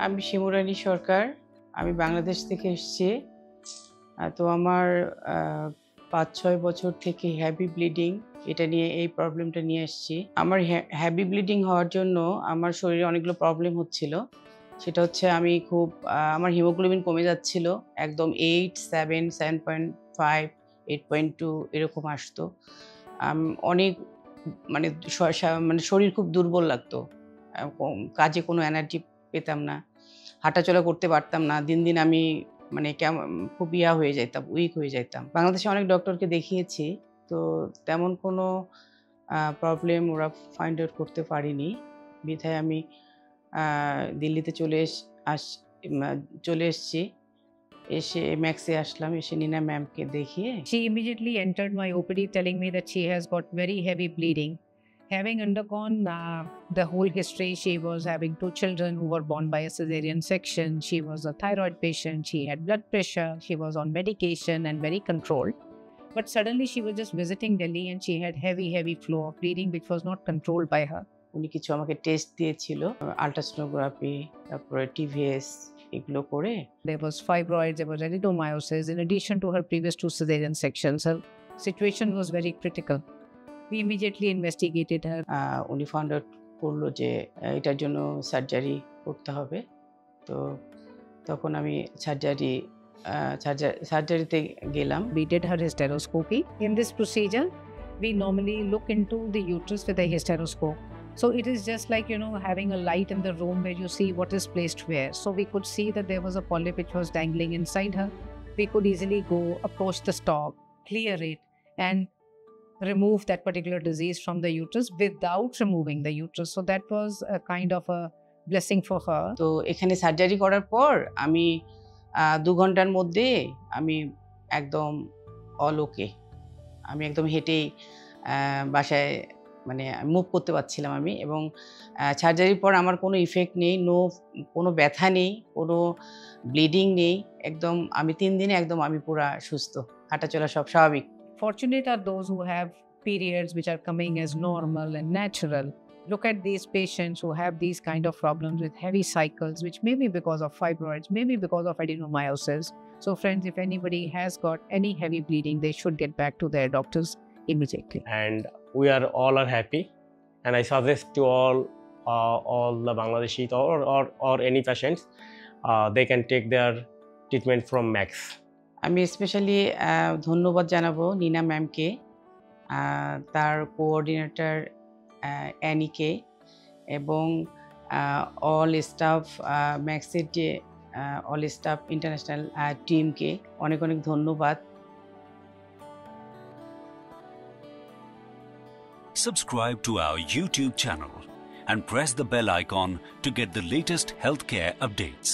আমি শিমুরানী সরকার। আমি বাংলাদেশ থেকে এসেছি। তো আমার ৫-৬ বছর থেকে হেভি ব্লিডিং, এটা নিয়ে এই প্রবলেমটা নিয়ে এসেছি। আমার হেভি ব্লিডিং হওয়ার জন্য আমার শরীরে অনেকগুলো প্রবলেম হচ্ছিল। সেটা হচ্ছে আমি খুব আমার হিমোগ্লোবিন কমে যাচ্ছিল। একদম 8, 7, 7.5, 8.2 এরকম আসতো। অনেক মানে মানে শরীর খুব দুর্বল লাগতো। কাজে কোনো এনার্জি পেতাম না। হাঁটাচলা করতে পারতাম না। দিন, দিন আমি মানে খুব হয়ে যাইতাম, উইক হয়ে যাইতাম। বাংলাদেশে অনেক ডক্টরকে দেখিয়েছি। তো তেমন কোনো প্রবলেম ওরা ফাইন্ড আউট করতে পারেনি। বিধায় আমি দিল্লিতে চলে এসেছি। এসে ম্যাক্সে আসলাম। এসে নীনা ম্যামকে দেখিয়ে She immediately entered my OPD telling me that she has got very heavy bleeding. Having undergone the whole history, she was having 2 children who were born by a cesarean section. She was a thyroid patient. She had blood pressure. She was on medication and very controlled. But suddenly she was just visiting Delhi and she had heavy flow of bleeding which was not controlled by her. উনি কিছু আমাকে test দিয়েছিল। Ultrasonography, তারপরে TVS এগুলো করে There was fibroids, there was adenomyosis. In addition to her previous 2 cesarean sections, her situation was very critical. We immediately investigated her. উনি found out করলো যে এটার জন্য সার্জারি করতে হবে। তো তখন আমি সার্জারিতে গেলাম। We did her hysteroscopy. In this procedure, we normally look into the uterus with a hysteroscope. So it is just like, having a light in the room where you see what is placed where. So we could see that there was a polyp which was dangling inside her. We could easily go approach the stalk, clear it, and remove that particular disease from the uterus without removing the uterus. So that was a kind of a blessing for her. তো এখানে surgery করার পর আমি ২ ঘন্টার মধ্যে আমি একদম ওকে। আমি একদম হেঁটেই বাসায় মানে মুভ করতে পারছিলাম আমি, এবং সার্জারির পর আমার কোনো ইফেক্ট নেই, কোনো ব্যথা নেই, কোনো ব্লিডিং নেই। একদম আমি ৩ দিনে একদম আমি পুরা সুস্থ। হাঁটাচলা সব স্বাভাবিক। Fortunate are those who have periods which are coming as normal and natural. Look at these patients who have these kind of problems with heavy cycles, which may be because of fibroids, maybe because of adenomyosis. So friends, if anybody has got any heavy bleeding, they should get back to their doctors immediately. And we all are happy. And I suggest to all the Bangladeshi or any patients, they can take their treatment from Max. আমি specially ধন্যবাদ জানাবো নীনা ম্যামকে, তার coordinator অ্যানিকে, এবং all staff ম্যাক্সের যে all staff international টিমকে অনেক অনেক ধন্যবাদ। Subscribe to our YouTube channel and press the bell icon to get the latest healthcare updates.